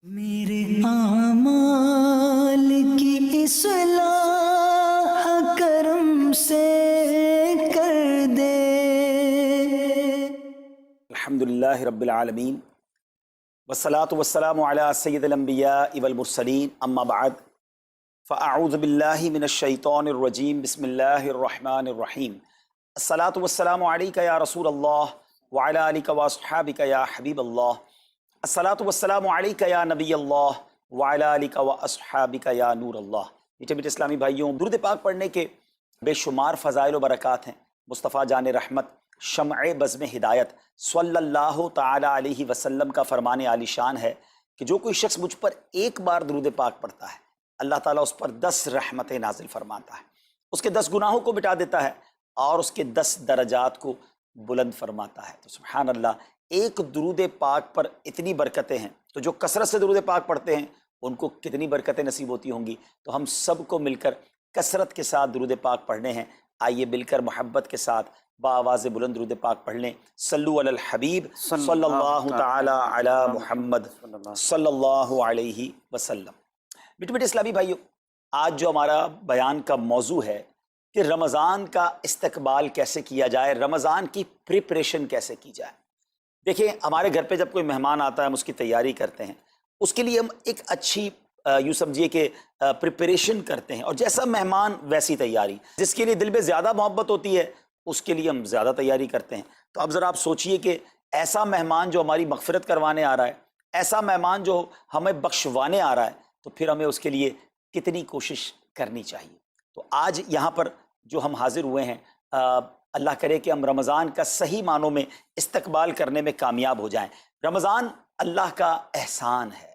میرے اعمال کی اصلاح کرم سے کر دے۔ الحمدللہ رب العالمین والصلاة والسلام علی سید الانبیاء والمرسلین اما بعد فاعوذ باللہ من الشیطان الرجیم بسم اللہ الرحمن الرحیم الصلاة والسلام علیک یا رسول اللہ وعلی آلک واصحابک یا حبیب اللہ الصلاة والسلام علیک یا نبی اللہ وعلی آلک واصحابک یا نور اللہ۔ میٹھے میٹھے اسلامی بھائیوں، درود پاک پڑھنے کے بے شمار فضائل و برکات ہیں۔ مصطفیٰ جان رحمت شمع بزم ہدایت صلی اللہ تعالی علیہ وسلم کا فرمان عالی شان ہے کہ جو کوئی شخص مجھ پر ایک بار درود پاک پڑھتا ہے، اللہ تعالیٰ اس پر 10 رحمتیں نازل فرماتا ہے، اس کے 10 گناہوں کو مٹا دیتا ہے اور اس کے 10 درجات کو بلند فرماتا ہے۔ تو سبحان اللہ، ایک درود پاک پر اتنی برکتیں ہیں، تو جو کثرت سے درود پاک پڑھتے ہیں ان کو کتنی برکتیں نصیب ہوتی ہوں گی۔ تو ہم سب کو مل کر کثرت کے ساتھ درود پاک پڑھنے ہیں۔ آئیے مل کر محبت کے ساتھ بآواز بلند درود پاک پڑھ لیں۔ صلو علی الحبیب صلی اللہ تعالی علی محمد صلی اللہ علیہ وسلم۔ میٹھے میٹھے اسلامی بھائیوں، آج جو ہمارا بیان کا موضوع ہے کہ رمضان کا استقبال کیسے کیا جائے، رمضان کی پریپریشن کیسے کی جائے۔ دیکھیں، ہمارے گھر پہ جب کوئی مہمان آتا ہے ہم اس کی تیاری کرتے ہیں، اس کے لیے ہم ایک اچھی یوں سمجھیے کہ پریپریشن کرتے ہیں، اور جیسا مہمان ویسی تیاری۔ جس کے لیے دل میں زیادہ محبت ہوتی ہے اس کے لیے ہم زیادہ تیاری کرتے ہیں۔ تو اب ذرا آپ سوچئے کہ ایسا مہمان جو ہماری مغفرت کروانے آ رہا ہے، ایسا مہمان جو ہمیں بخشوانے آ رہا ہے، تو پھر ہمیں اس کے لیے کتنی کوشش کرنی چاہیے۔ تو آج یہاں پر جو ہم حاضر ہوئے ہیں، اللہ کرے کہ ہم رمضان کا صحیح معنوں میں استقبال کرنے میں کامیاب ہو جائیں۔ رمضان اللہ کا احسان ہے۔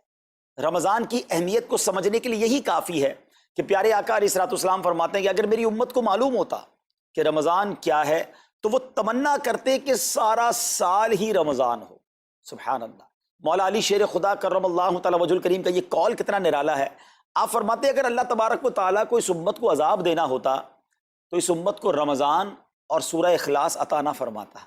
رمضان کی اہمیت کو سمجھنے کے لیے یہی کافی ہے کہ پیارے آقا علیہ الصلوۃ والسلام فرماتے ہیں کہ اگر میری امت کو معلوم ہوتا کہ رمضان کیا ہے تو وہ تمنا کرتے کہ سارا سال ہی رمضان ہو۔ سبحان اللہ۔ مولا علی شیر خدا کرم اللہ تعالی وجہ الکریم کا یہ قول کتنا نرالا ہے۔ آپ فرماتے ہیں اگر اللہ تبارک و تعالیٰ کو اس امت کو عذاب دینا ہوتا تو اس امت کو رمضان اور سورہ اخلاص عطا نہ فرماتا۔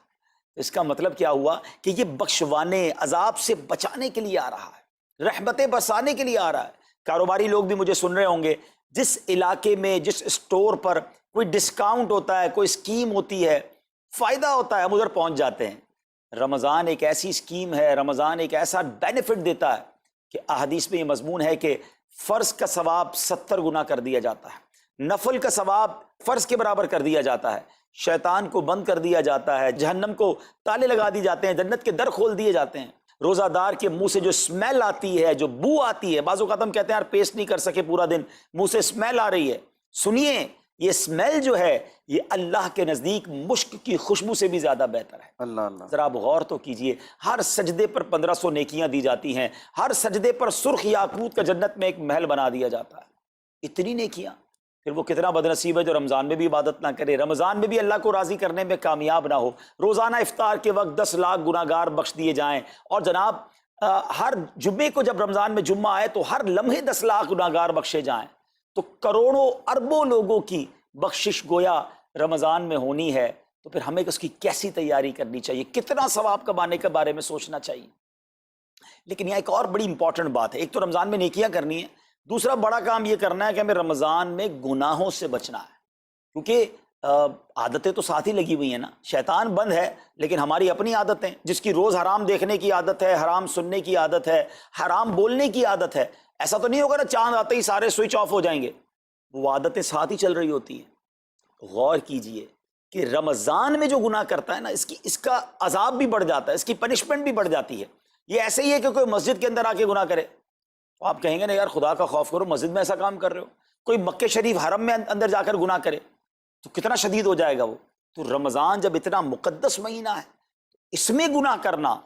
اس کا مطلب کیا ہوا کہ یہ بخشوانے، عذاب سے بچانے کے لیے آ رہا ہے، رحمتیں برسانے کے لیے آ رہا ہے۔ کاروباری لوگ بھی مجھے سن رہے ہوں گے، جس علاقے میں جس اسٹور پر کوئی ڈسکاؤنٹ ہوتا ہے، کوئی اسکیم ہوتی ہے، فائدہ ہوتا ہے، ہم ادھر پہنچ جاتے ہیں۔ رمضان ایک ایسی اسکیم ہے، رمضان ایک ایسا بینیفٹ دیتا ہے کہ احادیث میں یہ مضمون ہے کہ فرض کا ثواب 70 گنا کر دیا جاتا ہے، نفل کا ثواب فرض کے برابر کر دیا جاتا ہے، شیطان کو بند کر دیا جاتا ہے، جہنم کو تالے لگا دی جاتے ہیں، جنت کے در کھول دیے جاتے ہیں۔ روزہ دار کے منہ سے جو اسمیل آتی ہے، جو بو آتی ہے، بعض اوقات ہم کہتے ہیں یار پیسٹ نہیں کر سکے پورا دن، منہ سے اسمیل آ رہی ہے۔ سنیے، یہ اسمیل جو ہے یہ اللہ کے نزدیک مشک کی خوشبو سے بھی زیادہ بہتر ہے۔ اللہ اللہ، ذرا آپ غور تو کیجئے، ہر سجدے پر 1500 نیکیاں دی جاتی ہیں، ہر سجدے پر سرخ یاقوت کا جنت میں ایک محل بنا دیا جاتا ہے۔ اتنی نیکیاں، پھر وہ کتنا بد نصیب ہے جو رمضان میں بھی عبادت نہ کرے، رمضان میں بھی اللہ کو راضی کرنے میں کامیاب نہ ہو۔ روزانہ افطار کے وقت 10 لاکھ گناہگار بخش دیے جائیں، اور جناب ہر جمعے کو جب رمضان میں جمعہ آئے تو ہر لمحے 10 لاکھ گناہگار بخشے جائیں، تو کروڑوں اربوں لوگوں کی بخشش گویا رمضان میں ہونی ہے۔ تو پھر ہمیں اس کی کیسی تیاری کرنی چاہیے، کتنا ثواب کمانے کے بارے میں سوچنا چاہیے۔ لیکن یہاں ایک اور بڑی امپورٹنٹ بات ہے، ایک تو رمضان میں نیکیاں کرنی ہے، دوسرا بڑا کام یہ کرنا ہے کہ ہمیں رمضان میں گناہوں سے بچنا ہے، کیونکہ عادتیں تو ساتھ ہی لگی ہوئی ہیں نا۔ شیطان بند ہے لیکن ہماری اپنی عادتیں، جس کی روز حرام دیکھنے کی عادت ہے، حرام سننے کی عادت ہے، حرام بولنے کی عادت ہے۔ ایسا تو نہیں ہوگا نا چاند آتے ہی سارے سوئچ آف ہو جائیں گے، وہ عادتیں ساتھ ہی چل رہی ہوتی ہیں۔ غور کیجئے کہ رمضان میں جو گناہ کرتا ہے نا، اس کا عذاب بھی بڑھ جاتا ہے، اس کی پنشمنٹ بھی بڑھ جاتی ہے۔ یہ ایسے ہی ہے کہ کوئی مسجد کے اندر آ کے گناہ کرے، تو آپ کہیں گے نا یار خدا کا خوف کرو، مسجد میں ایسا کام کر رہے ہو۔ کوئی مکہ شریف حرم میں اندر جا کر گناہ کرے تو کتنا شدید ہو جائے گا وہ۔ تو رمضان جب اتنا مقدس مہینہ ہے، اس میں گناہ کرنا،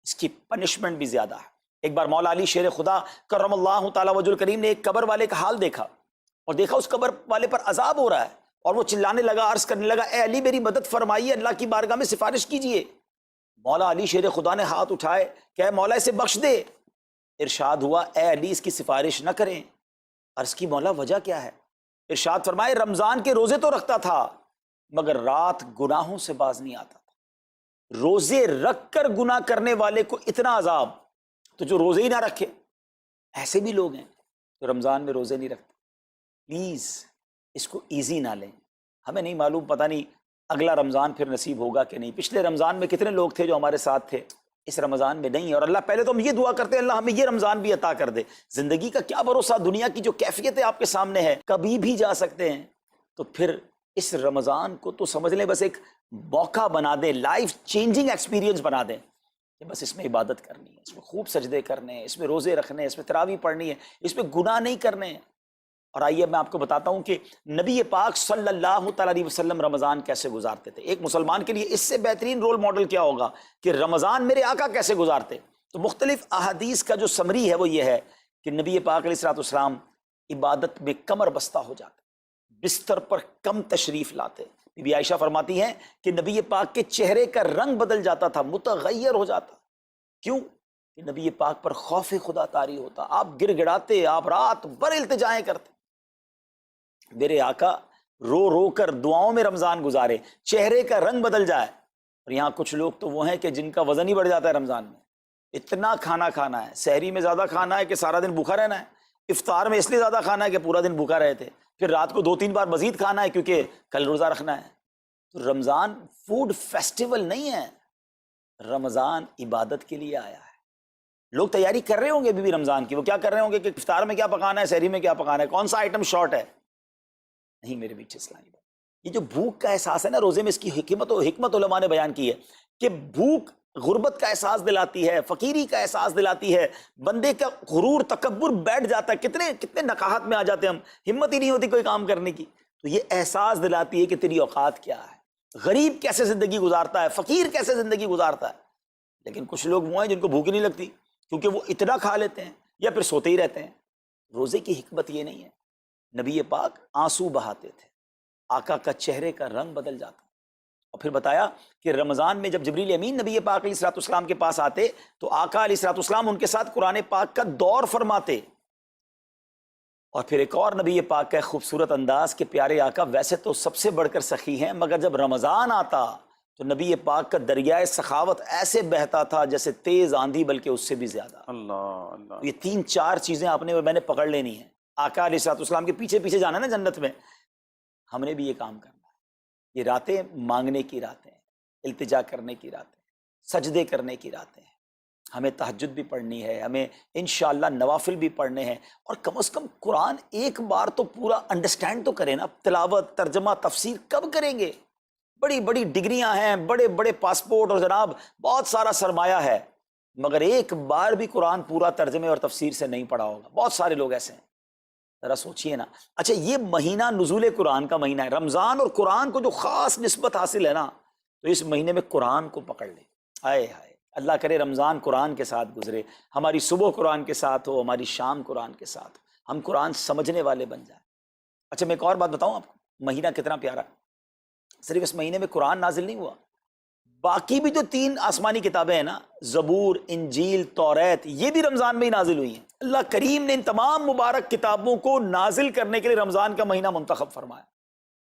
اس کی پنشمنٹ بھی زیادہ ہے۔ ایک بار مولا علی شیر خدا کرم اللہ تعالی وجہ الکریم نے ایک قبر والے کا حال دیکھا، اور دیکھا اس قبر والے پر عذاب ہو رہا ہے، اور وہ چلانے لگا، عرض کرنے لگا اے علی میری مدد فرمائیے، اللہ کی بارگاہ میں سفارش کیجئے۔ مولا علی شیر خدا نے ہاتھ اٹھائے کہ اے مولا اسے بخش دے۔ ارشاد ہوا اے علی اس کی سفارش نہ کریں۔ عرض کی مولا وجہ کیا ہے؟ ارشاد فرمائے رمضان کے روزے تو رکھتا تھا مگر رات گناہوں سے باز نہیں آتا تھا۔ روزے رکھ کر گناہ کرنے والے کو اتنا عذاب، تو جو روزے ہی نہ رکھے ایسے بھی لوگ ہیں جو رمضان میں روزے نہیں رکھتے. پلیز اس کو ایزی نہ لیں. ہمیں نہیں معلوم، پتہ نہیں اگلا رمضان پھر نصیب ہوگا کہ نہیں. پچھلے رمضان میں کتنے لوگ تھے جو ہمارے ساتھ تھے، اس رمضان میں نہیں ہے. اور اللہ پہلے تو ہم یہ دعا کرتے ہیں اللہ ہمیں یہ رمضان بھی عطا کر دے. زندگی کا کیا بھروسہ، دنیا کی جو کیفیت آپ کے سامنے ہے کبھی بھی جا سکتے ہیں. تو پھر اس رمضان کو تو سمجھ لیں بس ایک موقع بنا دیں، لائف چینجنگ ایکسپیرینس بنا دیں کہ بس اس میں عبادت کرنی ہے، اس میں خوب سجدے کرنے ہیں، اس میں روزے رکھنے ہیں، اس میں تراویح پڑھنی ہے، اس میں گناہ نہیں کرنے ہیں. اور آئیے میں آپ کو بتاتا ہوں کہ نبی پاک صلی اللہ تعالیٰ علیہ وسلم رمضان کیسے گزارتے تھے. ایک مسلمان کے لیے اس سے بہترین رول ماڈل کیا ہوگا کہ رمضان میرے آقا کیسے گزارتے. تو مختلف احادیث کا جو سمری ہے وہ یہ ہے کہ نبی پاک علیہ الصلوۃ والسلام عبادت میں کمر بستہ ہو جاتے، بستر پر کم تشریف لاتے. بی بی عائشہ فرماتی ہیں کہ نبی پاک کے چہرے کا رنگ بدل جاتا تھا، متغیر ہو جاتا. کیوں؟ کہ نبی پاک پر خوف خدا طاری ہوتا. آپ گر گڑاتے، آپ رات بھر التجائیں کرتے. میرے آقا رو رو کر دعاؤں میں رمضان گزارے، چہرے کا رنگ بدل جائے. اور یہاں کچھ لوگ تو وہ ہیں کہ جن کا وزن ہی بڑھ جاتا ہے رمضان میں. اتنا کھانا کھانا ہے، سحری میں زیادہ کھانا ہے کہ سارا دن بھوکا رہنا ہے، افطار میں اس لیے زیادہ کھانا ہے کہ پورا دن بھوکا رہے تھے، پھر رات کو 2-3 بار مزید کھانا ہے کیونکہ کل روزہ رکھنا ہے. تو رمضان فوڈ فیسٹیول نہیں ہے، رمضان عبادت کے لیے آیا ہے. لوگ تیاری کر رہے ہوں گے بھی رمضان کی، وہ کیا کر رہے ہوں گے کہ افطار میں کیا پکانا ہے، سحری میں کیا پکانا ہے، کون سا آئٹم شارٹ ہے. نہیں میرے بیچ اسلامی بات، یہ جو بھوک کا احساس ہے نا روزے میں، اس کی حکمت علماء نے بیان کی ہے کہ بھوک غربت کا احساس دلاتی ہے، فقیری کا احساس دلاتی ہے، بندے کا غرور تکبر بیٹھ جاتا ہے. کتنے نقاہت میں آ جاتے ہیں ہم، ہمت ہی نہیں ہوتی کوئی کام کرنے کی. تو یہ احساس دلاتی ہے کہ تیری اوقات کیا ہے، غریب کیسے زندگی گزارتا ہے، فقیر کیسے زندگی گزارتا ہے. لیکن کچھ لوگ وہ ہیں جن کو بھوک ہی نہیں لگتی کیونکہ وہ اتنا کھا لیتے ہیں یا پھر سوتے ہی رہتے ہیں. روزے کی حکمت یہ نہیں ہے. نبی پاک آنسو بہاتے تھے، آقا کا چہرے کا رنگ بدل جاتا. اور پھر بتایا کہ رمضان میں جب جبریل امین نبی پاک علیہ الصلوۃ والسلام کے پاس آتے تو آقا علیہ الصلوۃ والسلام ان کے ساتھ قرآن پاک کا دور فرماتے. اور پھر ایک اور نبی پاک کا خوبصورت انداز کہ پیارے آقا ویسے تو سب سے بڑھ کر سخی ہیں، مگر جب رمضان آتا تو نبی پاک کا دریائے سخاوت ایسے بہتا تھا جیسے تیز آندھی، بلکہ اس سے بھی زیادہ. اللہ اللہ. یہ 3-4 چیزیں آپ نے میں نے پکڑ لینی ہیں. آقا علیہ الصلوۃ والسلام کے پیچھے پیچھے جانا ہے نا جنت میں، ہم نے بھی یہ کام کرنا ہے. یہ راتیں مانگنے کی راتیں ہیں، التجا کرنے کی راتیں، سجدے کرنے کی راتیں ہیں. ہمیں تہجد بھی پڑھنی ہے، ہمیں انشاءاللہ نوافل بھی پڑھنے ہیں. اور کم از کم قرآن ایک بار تو پورا انڈرسٹینڈ تو کریں نا. تلاوت، ترجمہ، تفسیر کب کریں گے؟ بڑی بڑی ڈگریاں ہیں، بڑے بڑے پاسپورٹ اور جناب بہت سارا سرمایہ ہے، مگر ایک بار بھی قرآن پورا ترجمے اور تفسیر سے نہیں پڑھا ہوگا. بہت سارے لوگ ایسے ہیں. ذرا سوچئے نا. اچھا یہ مہینہ نزول قرآن کا مہینہ ہے، رمضان، اور قرآن کو جو خاص نسبت حاصل ہے نا، تو اس مہینے میں قرآن کو پکڑ لیں. ہائے ہائے، اللہ کرے رمضان قرآن کے ساتھ گزرے، ہماری صبح قرآن کے ساتھ ہو، ہماری شام قرآن کے ساتھ ہو، ہم قرآن سمجھنے والے بن جائیں. اچھا میں ایک اور بات بتاؤں آپ کو، مہینہ کتنا پیارا. صرف اس مہینے میں قرآن نازل نہیں ہوا، باقی بھی جو 3 آسمانی کتابیں ہیں نا، زبور، انجیل، توریت، یہ بھی رمضان میں ہی نازل ہوئی ہیں. اللہ کریم نے ان تمام مبارک کتابوں کو نازل کرنے کے لیے رمضان کا مہینہ منتخب فرمایا.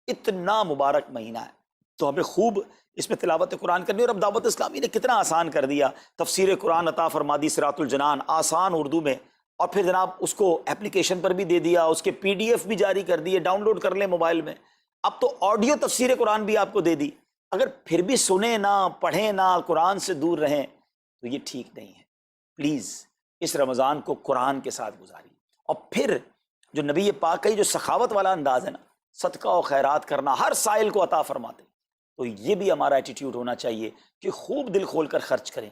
اتنا مبارک مہینہ ہے تو ہمیں خوب اس میں تلاوت قرآن کرنی. اور اب دعوت اسلامی نے کتنا آسان کر دیا، تفسیر قرآن عطا فرما دی، صراط الجنان آسان اردو میں، اور پھر جناب اس کو اپلیکیشن پر بھی دے دیا، اس کے PDF بھی جاری کر دیے، ڈاؤن لوڈ کر لیں موبائل میں. اب تو آڈیو تفسیر قرآن بھی آپ کو دے دی. اگر پھر بھی سنیں نہ، پڑھیں نہ، قرآن سے دور رہیں تو یہ ٹھیک نہیں ہے. پلیز اس رمضان کو قرآن کے ساتھ گزاری. اور پھر جو نبی پاک کا یہ جو سخاوت والا انداز ہے نا، صدقہ و خیرات کرنا، ہر سائل کو عطا فرماتے، تو یہ بھی ہمارا ایٹیٹیوڈ ہونا چاہیے کہ خوب دل کھول کر خرچ کریں.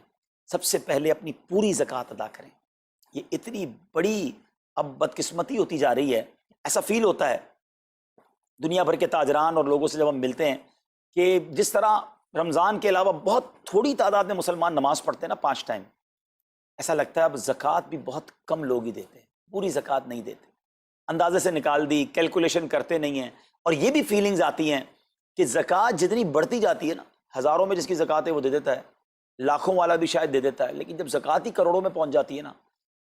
سب سے پہلے اپنی پوری زکوٰۃ ادا کریں. یہ اتنی بڑی اب بدقسمتی ہوتی جا رہی ہے. ایسا فیل ہوتا ہے دنیا بھر کے تاجران اور لوگوں سے جب ہم ملتے ہیں کہ جس طرح رمضان کے علاوہ بہت تھوڑی تعداد میں مسلمان نماز پڑھتے ہیں نا 5 ٹائم، ایسا لگتا ہے اب زکوٰۃ بھی بہت کم لوگ ہی دیتے ہیں، پوری زکوٰۃ نہیں دیتے، اندازے سے نکال دی، کیلکولیشن کرتے نہیں ہیں. اور یہ بھی فیلنگز آتی ہیں کہ زکوٰۃ جتنی بڑھتی جاتی ہے نا، ہزاروں میں جس کی زکوٰۃ ہے وہ دے دیتا ہے، لاکھوں والا بھی شاید دے دیتا ہے، لیکن جب زکوٰۃ ہی کروڑوں میں پہنچ جاتی ہے نا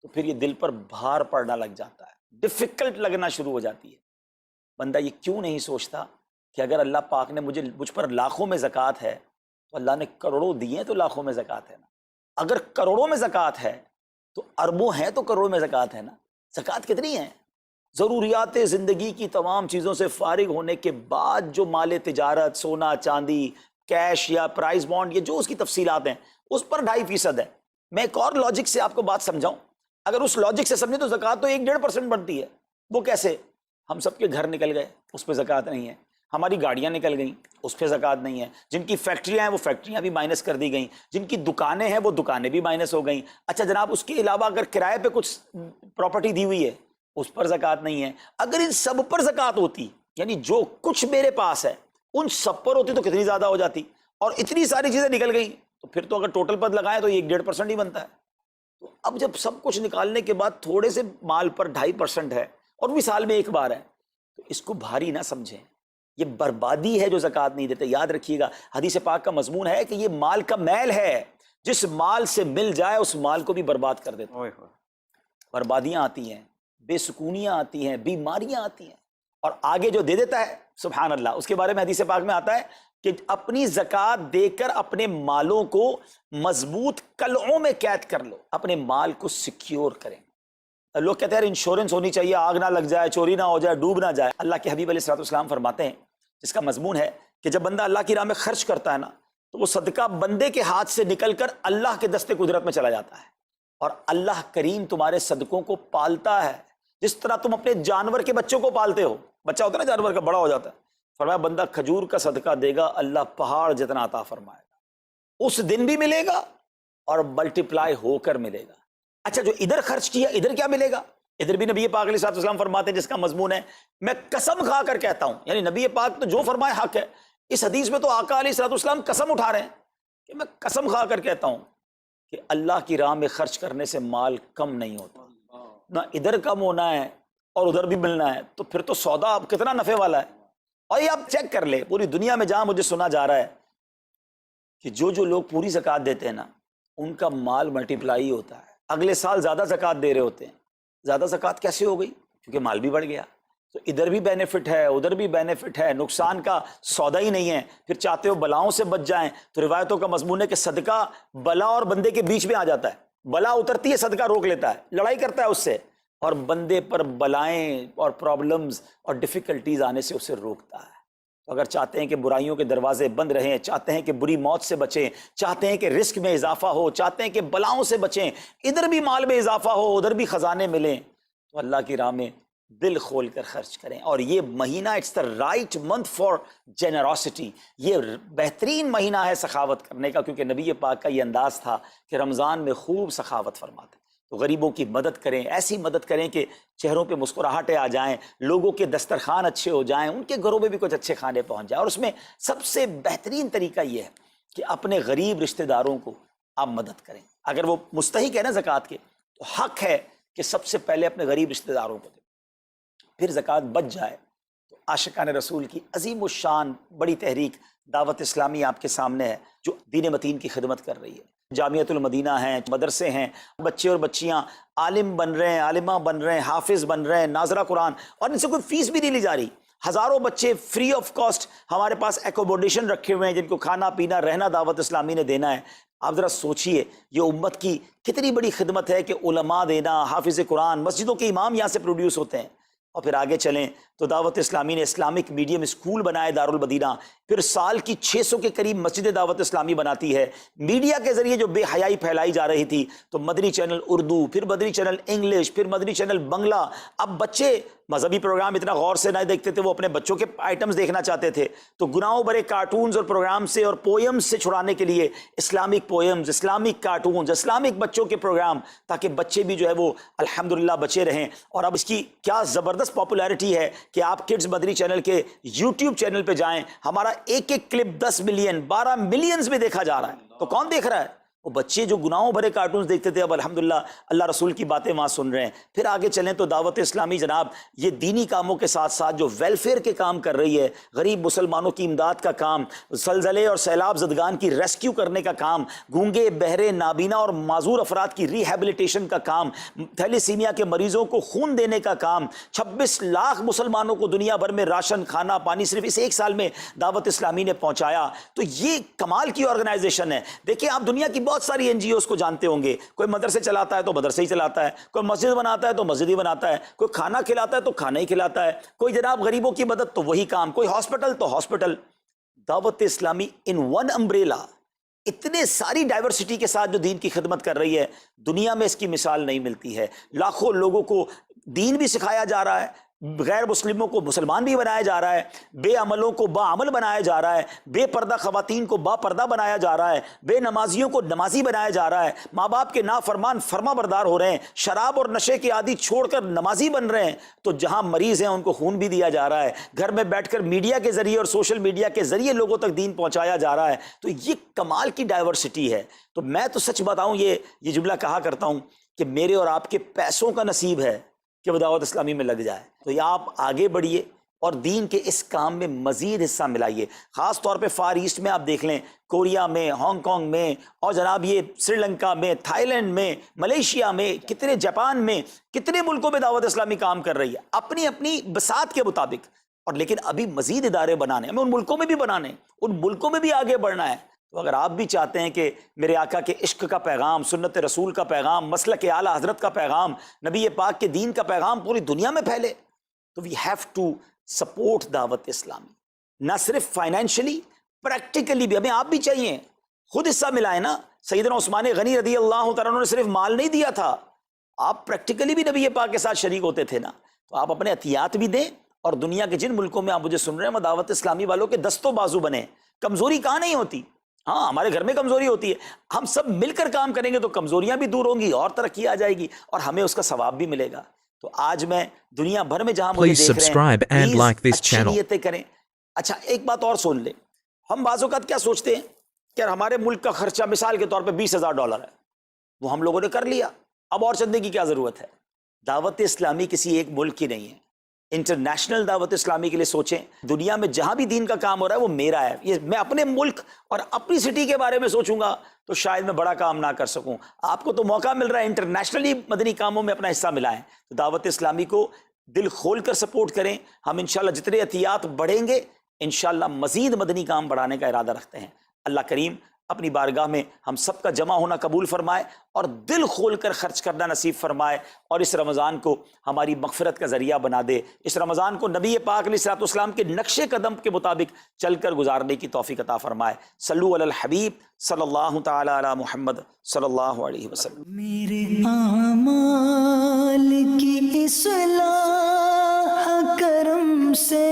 تو پھر یہ دل پر بھار پڑنا لگ جاتا ہے، ڈیفیکلٹ لگنا شروع ہو جاتی ہے. بندہ یہ کیوں نہیں سوچتا کہ اگر اللہ پاک نے مجھ پر لاکھوں میں زکوٰۃ ہے تو اللہ نے کروڑوں دیے تو لاکھوں میں زکوٰۃ ہے نا. اگر کروڑوں میں زکوٰۃ ہے تو اربوں ہیں تو کروڑوں میں زکوٰۃ ہے نا. زکوٰۃ کتنی ہے؟ ضروریات زندگی کی تمام چیزوں سے فارغ ہونے کے بعد جو مال تجارت، سونا چاندی، کیش یا پرائز بانڈ، یہ جو اس کی تفصیلات ہیں، اس پر 2.5% ہے. میں ایک اور لاجک سے آپ کو بات سمجھاؤں. اگر اس لاجک سے سمجھیں تو زکوٰۃ تو 1-1.5% بنتی ہے. وہ کیسے؟ ہم سب کے گھر نکل گئے، اس پہ زکوٰۃ نہیں ہے. ہماری گاڑیاں نکل گئیں، اس پہ زکوٰۃ نہیں ہے. جن کی فیکٹریاں ہیں وہ فیکٹریاں بھی مائنس کر دی گئیں. جن کی دکانیں ہیں وہ دکانیں بھی مائنس ہو گئیں. اچھا جناب، اس کے علاوہ اگر کرائے پہ کچھ پراپرٹی دی ہوئی ہے اس پر زکوٰۃ نہیں ہے. اگر ان سب پر زکوٰۃ ہوتی، یعنی جو کچھ میرے پاس ہے ان سب پر ہوتی، تو کتنی زیادہ ہو جاتی. اور اتنی ساری چیزیں نکل گئیں تو پھر تو اگر ٹوٹل پر لگائیں تو 1-1.5% ہی بنتا ہے. تو اب جب سب کچھ نکالنے کے بعد تھوڑے سے مال پر 2.5% ہے اور بھی سال میں ایک بار ہے، تو اس کو بھاری نہ سمجھیں. یہ بربادی ہے جو زکوٰۃ نہیں دیتے. یاد رکھیے گا، حدیث پاک کا مضمون ہے کہ یہ مال کا میل ہے، جس مال سے مل جائے اس مال کو بھی برباد کر دیتا ہے. بربادیاں آتی ہیں، بے سکونیاں آتی ہیں، بیماریاں آتی ہیں. اور آگے جو دے دیتا ہے سبحان اللہ، اس کے بارے میں حدیث پاک میں آتا ہے کہ اپنی زکوٰۃ دے کر اپنے مالوں کو مضبوط قلعوں میں قید کر لو، اپنے مال کو سیکیور کریں. لوگ کہتے ہیں انشورنس ہونی چاہیے، آگ نہ لگ جائے، چوری نہ ہو جائے، ڈوب نہ جائے. اللہ کے حبیب علیہ الصلوۃ والسلام فرماتے ہیں، جس کا مضمون ہے کہ جب بندہ اللہ کی راہ میں خرچ کرتا ہے نا، تو وہ صدقہ بندے کے ہاتھ سے نکل کر اللہ کے دستے قدرت میں چلا جاتا ہے. اور اللہ کریم تمہارے صدقوں کو پالتا ہے جس طرح تم اپنے جانور کے بچوں کو پالتے ہو. بچہ ہوتا ہے نا جانور کا، بڑا ہو جاتا ہے. فرمایا بندہ کھجور کا صدقہ دے گا، اللہ پہاڑ جتنا عطا فرمائے گا. اس دن بھی ملے گا اور ملٹیپلائی ہو کر ملے گا. اچھا، جو ادھر خرچ کیا ادھر کیا ملے گا؟ ادھر بھی نبی پاک علیہ الصلوۃ والسلام فرماتے ہیں، جس کا مضمون ہے میں قسم کھا کر کہتا ہوں، یعنی نبی پاک تو جو فرمائے حق ہے. اس حدیث میں تو آقا علیہ الصلوۃ والسلام قسم اٹھا رہے ہیں کہ میں قسم کھا کر کہتا ہوں کہ اللہ کی راہ میں خرچ کرنے سے مال کم نہیں ہوتا. نہ ادھر کم ہونا ہے اور ادھر بھی ملنا ہے، تو پھر تو سودا اب کتنا نفع والا ہے. اور یہ آپ چیک کر لیں، پوری دنیا میں جہاں مجھے سنا جا رہا ہے کہ جو لوگ پوری زکوٰۃ دیتے ہیں نا، ان کا مال ملٹیپلائی ہوتا ہے. اگلے سال زیادہ زکوٰۃ دے رہے ہوتے ہیں. زیادہ زکوٰۃ کیسے ہو گئی؟ کیونکہ مال بھی بڑھ گیا. تو ادھر بھی بینیفٹ ہے، ادھر بھی بینیفٹ ہے، نقصان کا سودا ہی نہیں ہے. پھر چاہتے ہو بلاؤں سے بچ جائیں، تو روایتوں کا مضمون ہے کہ صدقہ بلا اور بندے کے بیچ میں آ جاتا ہے. بلا اترتی ہے، صدقہ روک لیتا ہے، لڑائی کرتا ہے اس سے، اور بندے پر بلائیں اور پرابلمز اور ڈیفیکلٹیز آنے سے اسے روکتا ہے. تو اگر چاہتے ہیں کہ برائیوں کے دروازے بند رہیں، چاہتے ہیں کہ بری موت سے بچیں، چاہتے ہیں کہ رزق میں اضافہ ہو، چاہتے ہیں کہ بلاؤں سے بچیں، ادھر بھی مال میں اضافہ ہو، ادھر بھی خزانے ملیں، تو اللہ کی راہ میں دل کھول کر خرچ کریں. اور یہ مہینہ it's the right month for generosity. یہ بہترین مہینہ ہے سخاوت کرنے کا، کیونکہ نبی پاک کا یہ انداز تھا کہ رمضان میں خوب سخاوت فرماتے. تو غریبوں کی مدد کریں، ایسی مدد کریں کہ چہروں پہ مسکراہٹیں آ جائیں، لوگوں کے دسترخوان اچھے ہو جائیں، ان کے گھروں میں بھی کچھ اچھے کھانے پہنچ جائیں. اور اس میں سب سے بہترین طریقہ یہ ہے کہ اپنے غریب رشتہ داروں کو آپ مدد کریں. اگر وہ مستحق ہے نا زکوٰۃ کے، تو حق ہے کہ سب سے پہلے اپنے غریب رشتہ داروں کو دیں. پھر زکوٰۃ بچ جائے تو عاشقان رسول کی عظیم الشان بڑی تحریک دعوت اسلامی آپ کے سامنے ہے، جو دین متین کی خدمت کر رہی ہے. جامعۃ المدینہ ہیں، مدرسے ہیں، بچے اور بچیاں عالم بن رہے ہیں، عالمہ بن رہے ہیں، حافظ بن رہے ہیں، ناظرہ قرآن، اور ان سے کوئی فیس بھی نہیں لی جا رہی. ہزاروں بچے فری آف کاسٹ ہمارے پاس ایکوموڈیشن رکھے ہوئے ہیں، جن کو کھانا پینا رہنا دعوت اسلامی نے دینا ہے. آپ ذرا سوچئے یہ امت کی کتنی بڑی خدمت ہے کہ علماء دینا، حافظ قرآن، مسجدوں کے امام یہاں سے پروڈیوس ہوتے ہیں. اور پھر آگے چلیں تو دعوت اسلامی نے اسلامک میڈیم اسکول بنائے دارالمدینہ. پھر سال کی 600 کے قریب مسجد دعوت اسلامی بناتی ہے. میڈیا کے ذریعے جو بے حیائی پھیلائی جا رہی تھی، تو مدنی چینل اردو، پھر مدنی چینل انگلش، پھر مدنی چینل بنگلہ. اب بچے مذہبی پروگرام اتنا غور سے نہ دیکھتے تھے، وہ اپنے بچوں کے آئٹمز دیکھنا چاہتے تھے. تو گناہوں بھرے کارٹونز اور پروگرام سے اور پوئمز سے چھڑانے کے لیے Islamic poems, Islamic cartoons, Islamic بچوں کے پروگرام، تاکہ بچے بھی جو ہے وہ الحمدللہ بچے رہیں. اور اب اس کی کیا زبردست پاپولیرٹی ہے کہ آپ کڈز مدنی چینل کے یوٹیوب چینل پہ جائیں، ہمارا ایک ایک کلپ 10 ملین 12 ملینز میں دیکھا جا رہا ہے. تو کون دیکھ رہا ہے؟ وہ بچے جو گناہوں بھرے کارٹونز دیکھتے تھے، اب الحمدللہ اللہ رسول کی باتیں وہاں سن رہے ہیں. پھر آگے چلیں تو دعوت اسلامی جناب یہ دینی کاموں کے ساتھ ساتھ جو ویلفیئر کے کام کر رہی ہے، غریب مسلمانوں کی امداد کا کام، زلزلے اور سیلاب زدگان کی ریسکیو کرنے کا کام، گونگے بہرے نابینا اور معذور افراد کی ریہیبلیٹیشن کا کام، تھیلیسیمیا کے مریضوں کو خون دینے کا کام، 26 لاکھ مسلمانوں کو دنیا بھر میں راشن، کھانا پانی صرف اس ایک سال میں دعوت اسلامی نے پہنچایا. تو یہ کمال کی آرگنائزیشن ہے. دیکھیں آپ دنیا کی بہت ساری NGOs کو جانتے ہوں گے، کوئی مدرسے چلاتا ہے تو مدرسے ہی چلاتا ہے، کوئی مسجد بناتا ہے تو مسجد ہی بناتا ہے، کوئی کھانا کھلاتا ہے تو کھانا ہی کھلاتا ہے، کوئی جناب غریبوں کی مدد تو وہی کام، کوئی ہاسپٹل تو ہاسپٹل۔ دعوت اسلامی ان ون امبریلا اتنے ساری ڈائیورسٹی کے ساتھ جو دین کی خدمت کر رہی ہے، دنیا میں اس کی مثال نہیں ملتی ہے۔ لاکھوں لوگوں کو دین بھی سکھایا جا رہا ہے، غیر مسلموں کو مسلمان بھی بنایا جا رہا ہے، بے عملوں کو با عمل بنایا جا رہا ہے، بے پردہ خواتین کو با پردہ بنایا جا رہا ہے، بے نمازیوں کو نمازی بنایا جا رہا ہے، ماں باپ کے نافرمان فرما بردار ہو رہے ہیں، شراب اور نشے کے عادی چھوڑ کر نمازی بن رہے ہیں، تو جہاں مریض ہیں ان کو خون بھی دیا جا رہا ہے، گھر میں بیٹھ کر میڈیا کے ذریعے اور سوشل میڈیا کے ذریعے لوگوں تک دین پہنچایا جا رہا ہے۔ تو یہ کمال کی ڈائیورسٹی ہے۔ تو میں تو سچ بتاؤں، یہ جملہ کہا کرتا ہوں کہ میرے اور آپ کے پیسوں کا نصیب ہے کہ وہ دعوت اسلامی میں لگ جائے۔ تو یہ آپ آگے بڑھیے اور دین کے اس کام میں مزید حصہ ملائیے۔ خاص طور پہ فار ایسٹ میں آپ دیکھ لیں، کوریا میں، ہانگ کانگ میں، اور جناب یہ سری لنکا میں، تھائی لینڈ میں، ملیشیا میں، کتنے جاپان میں، کتنے ملکوں میں دعوت اسلامی کام کر رہی ہے اپنی اپنی بساط کے مطابق۔ اور لیکن ابھی مزید ادارے بنانے، ہمیں ان ملکوں میں بھی بنانے، ان ملکوں میں بھی آگے بڑھنا ہے۔ تو اگر آپ بھی چاہتے ہیں کہ میرے آقا کے عشق کا پیغام، سنت رسول کا پیغام، مسلک اعلیٰ حضرت کا پیغام، نبی پاک کے دین کا پیغام پوری دنیا میں پھیلے، تو وی ہیو ٹو سپورٹ دعوت اسلامی، نہ صرف فائنینشلی، پریکٹیکلی بھی۔ ہمیں آپ بھی چاہیے، خود حصہ ملائیں نا۔ سیدنا عثمان غنی رضی اللہ تعالیٰ عنہ نے صرف مال نہیں دیا تھا، آپ پریکٹیکلی بھی نبی پاک کے ساتھ شریک ہوتے تھے نا۔ تو آپ اپنے عطیات بھی دیں، اور دنیا کے جن ملکوں میں آپ مجھے سن رہے ہیں وہ دعوت اسلامی والوں کے دستوں بازو بنے۔ کمزوری کہاں نہیں ہوتی، ہاں ہمارے گھر میں کمزوری ہوتی ہے، ہم سب مل کر کام کریں گے تو کمزوریاں بھی دور ہوں گی اور ترقی آ جائے گی، اور ہمیں اس کا ثواب بھی ملے گا۔ تو آج میں دنیا بھر میں جہاں مجھے Please دیکھ رہے subscribe ہیں، and پلیز like this اچھی channel. نیتیں کریں۔ اچھا ایک بات اور سن لیں، ہم بعض اوقات کیا سوچتے ہیں کہ ہمارے ملک کا خرچہ مثال کے طور پہ $20,000 ہے، وہ ہم لوگوں نے کر لیا، اب اور چندے کی کیا ضرورت ہے؟ دعوت اسلامی کسی ایک ملک کی نہیں ہے، انٹرنیشنل دعوت اسلامی کے لیے سوچیں۔ دنیا میں جہاں بھی دین کا کام ہو رہا ہے وہ میرا ہے، یہ میں اپنے ملک اور اپنی سٹی کے بارے میں سوچوں گا تو شاید میں بڑا کام نہ کر سکوں۔ آپ کو تو موقع مل رہا ہے انٹرنیشنلی مدنی کاموں میں اپنا حصہ ملائیں، تو دعوت اسلامی کو دل کھول کر سپورٹ کریں۔ ہم انشاءاللہ جتنے عطیات بڑھیں گے انشاءاللہ مزید مدنی کام بڑھانے کا ارادہ رکھتے ہیں۔ اللہ کریم اپنی بارگاہ میں ہم سب کا جمع ہونا قبول فرمائے اور دل کھول کر خرچ کرنا نصیب فرمائے، اور اس رمضان کو ہماری مغفرت کا ذریعہ بنا دے۔ اس رمضان کو نبی پاک علیہ الصلوۃ والسلام کے نقش قدم کے مطابق چل کر گزارنے کی توفیق عطا فرمائے۔ صلو علی الحبیب صلی اللہ تعالی علی محمد صلی اللہ علیہ وسلم۔ میرے اعمال کی اصلاح کرم سے